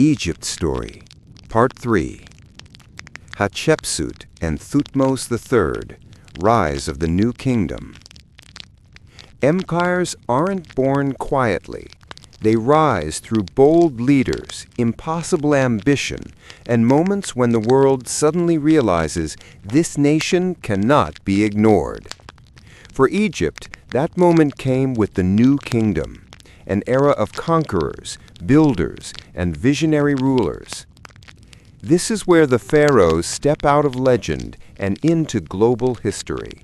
Egypt Story, Part 3. Hatshepsut and Thutmose III, Rise of the New Kingdom. Empires aren't born quietly. They rise through bold leaders, impossible ambition, and moments when the world suddenly realizes this nation cannot be ignored. For Egypt, that moment came with the New Kingdom, an era of conquerors, builders, and visionary rulers. This is where the Pharaohs step out of legend and into global history.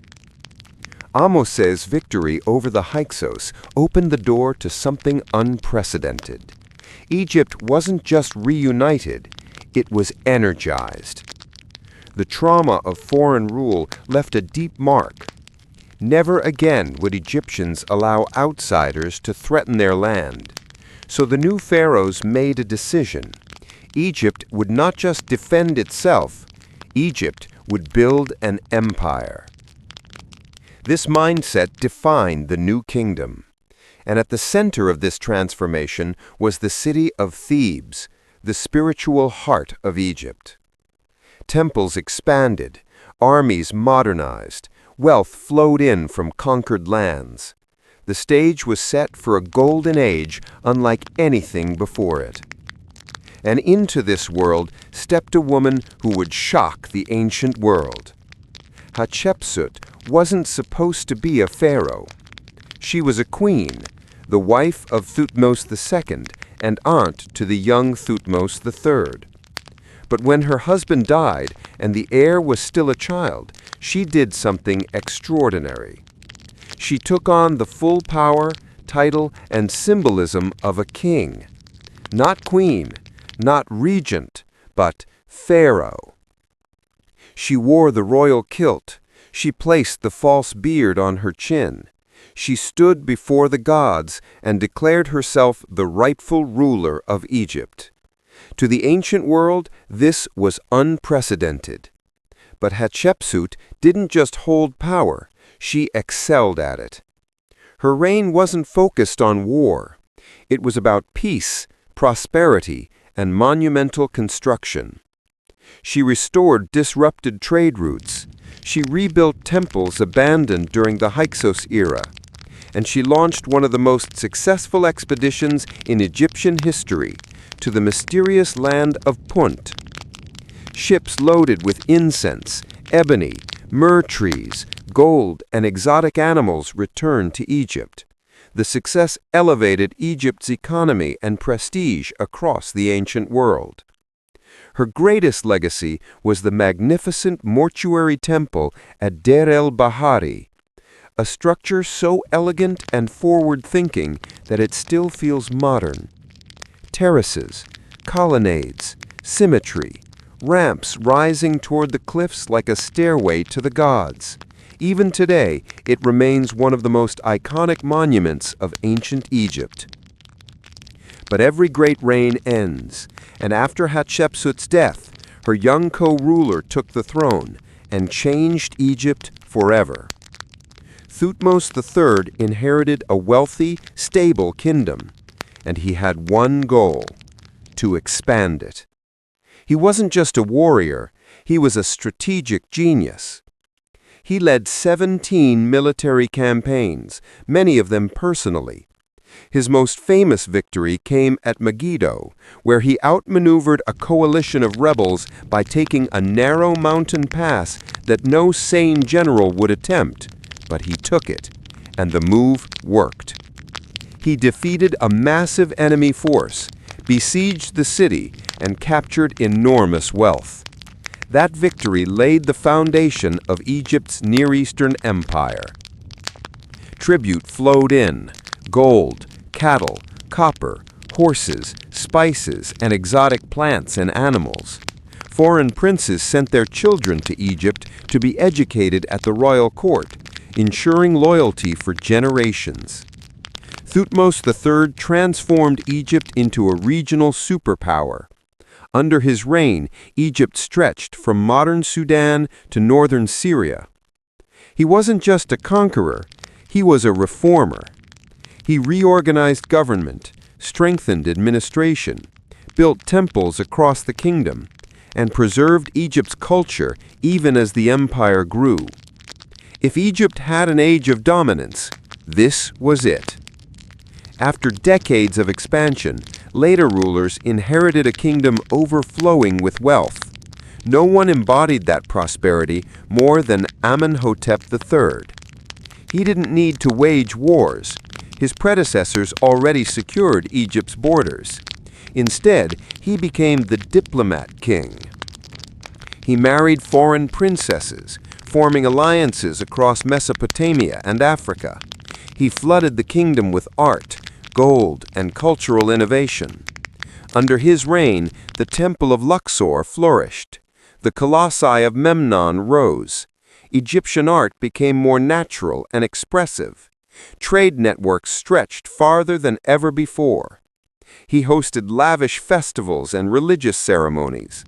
Amose's victory over the Hyksos opened the door to something unprecedented. Egypt wasn't just reunited, it was energized. The trauma of foreign rule left a deep mark. Never again would Egyptians allow outsiders to threaten their land. So the new pharaohs made a decision. Egypt would not just defend itself, Egypt would build an empire. This mindset defined the new kingdom. And at the center of this transformation was the city of Thebes, the spiritual heart of Egypt. Temples expanded, armies modernized, wealth flowed in from conquered lands. The stage was set for a golden age unlike anything before it. And into this world stepped a woman who would shock the ancient world. Hatshepsut wasn't supposed to be a pharaoh. She was a queen, the wife of Thutmose II and aunt to the young Thutmose III. But when her husband died and the heir was still a child, she did something extraordinary. She took on the full power, title, and symbolism of a king. Not queen, not regent, but pharaoh. She wore the royal kilt. She placed the false beard on her chin. She stood before the gods and declared herself the rightful ruler of Egypt. To the ancient world, this was unprecedented. But Hatshepsut didn't just hold power, she excelled at it. Her reign wasn't focused on war. It was about peace, prosperity, and monumental construction. She restored disrupted trade routes. She rebuilt temples abandoned during the Hyksos era. And she launched one of the most successful expeditions in Egyptian history to the mysterious land of Punt. Ships loaded with incense, ebony, myrrh trees, gold, and exotic animals returned to Egypt. The success elevated Egypt's economy and prestige across the ancient world. Her greatest legacy was the magnificent mortuary temple at Deir el-Bahari, a structure so elegant and forward-thinking that it still feels modern. Terraces, colonnades, symmetry, ramps rising toward the cliffs like a stairway to the gods. Even today, it remains one of the most iconic monuments of ancient Egypt. But every great reign ends, and after Hatshepsut's death, her young co-ruler took the throne and changed Egypt forever. Thutmose III inherited a wealthy, stable kingdom, and he had one goal: to expand it. He wasn't just a warrior, he was a strategic genius. He led 17 military campaigns, many of them personally. His most famous victory came at Megiddo, where he outmaneuvered a coalition of rebels by taking a narrow mountain pass that no sane general would attempt. But he took it, and the move worked. He defeated a massive enemy force, besieged the city, and captured enormous wealth. That victory laid the foundation of Egypt's Near Eastern empire. Tribute flowed in: gold, cattle, copper, horses, spices, and exotic plants and animals. Foreign princes sent their children to Egypt to be educated at the royal court, ensuring loyalty for generations. Thutmose III transformed Egypt into a regional superpower. Under his reign, Egypt stretched from modern Sudan to northern Syria. He wasn't just a conqueror, he was a reformer. He reorganized government, strengthened administration, built temples across the kingdom, and preserved Egypt's culture even as the empire grew. If Egypt had an age of dominance, this was it. After decades of expansion, later rulers inherited a kingdom overflowing with wealth. No one embodied that prosperity more than Amenhotep III. He didn't need to wage wars. His predecessors already secured Egypt's borders. Instead, he became the diplomat king. He married foreign princesses, forming alliances across Mesopotamia and Africa. He flooded the kingdom with art, gold, and cultural innovation. Under his reign, the Temple of Luxor flourished. The colossi of Memnon rose. Egyptian art became more natural and expressive. Trade networks stretched farther than ever before. He hosted lavish festivals and religious ceremonies.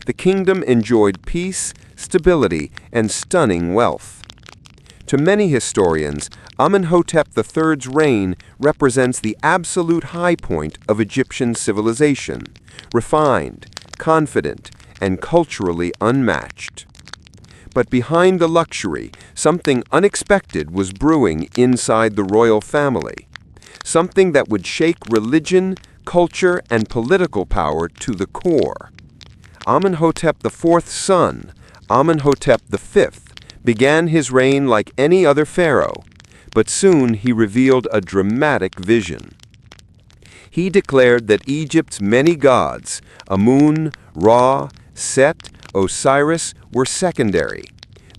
The kingdom enjoyed peace, stability, and stunning wealth. To many historians, Amenhotep III's reign represents the absolute high point of Egyptian civilization, refined, confident, and culturally unmatched. But behind the luxury, something unexpected was brewing inside the royal family, something that would shake religion, culture, and political power to the core. Amenhotep IV's son, Amenhotep V, began his reign like any other pharaoh, but soon he revealed a dramatic vision. He declared that Egypt's many gods, Amun, Ra, Set, Osiris, were secondary.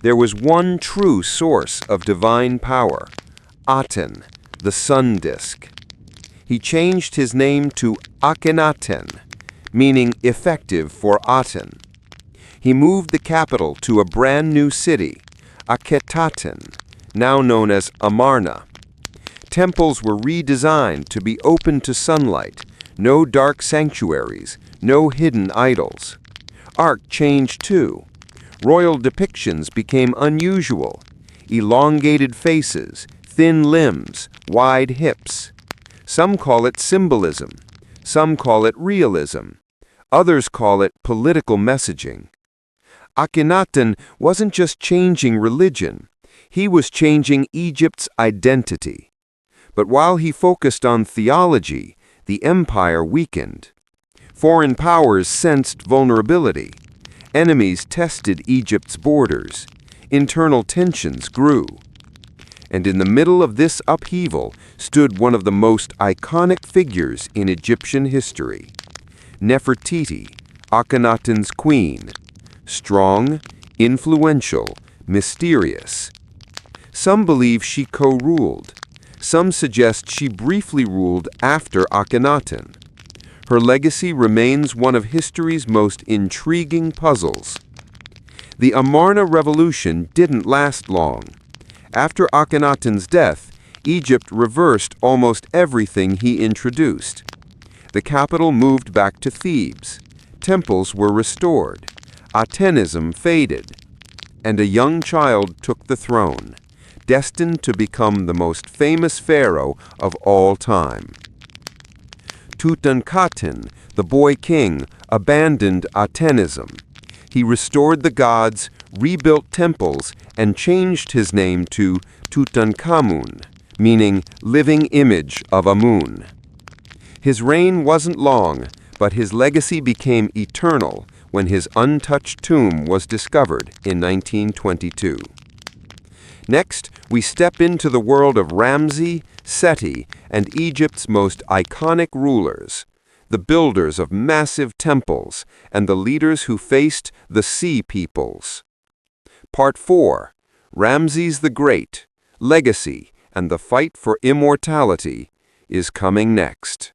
There was one true source of divine power, Aten, the sun disk. He changed his name to Akhenaten, meaning effective for Aten. He moved the capital to a brand new city, Akhenaten, now known as Amarna. Temples were redesigned to be open to sunlight, no dark sanctuaries, no hidden idols. Art changed too. Royal depictions became unusual. Elongated faces, thin limbs, wide hips. Some call it symbolism. Some call it realism. Others call it political messaging. Akhenaten wasn't just changing religion. He was changing Egypt's identity. But while he focused on theology, the empire weakened. Foreign powers sensed vulnerability. Enemies tested Egypt's borders. Internal tensions grew. And in the middle of this upheaval stood one of the most iconic figures in Egyptian history, Nefertiti, Akhenaten's queen. Strong, influential, mysterious. Some believe she co-ruled. Some suggest she briefly ruled after Akhenaten. Her legacy remains one of history's most intriguing puzzles. The Amarna Revolution didn't last long. After Akhenaten's death, Egypt reversed almost everything he introduced. The capital moved back to Thebes. Temples were restored. Atenism faded. And a young child took the throne, destined to become the most famous pharaoh of all time. Tutankhaten, the boy king, abandoned Atenism. He restored the gods, rebuilt temples, and changed his name to Tutankhamun, meaning living image of Amun. His reign wasn't long, but his legacy became eternal when his untouched tomb was discovered in 1922. Next, we step into the world of Ramses, Seti, and Egypt's most iconic rulers, the builders of massive temples and the leaders who faced the sea peoples. Part 4, Ramses the Great, Legacy, and the Fight for Immortality, is coming next.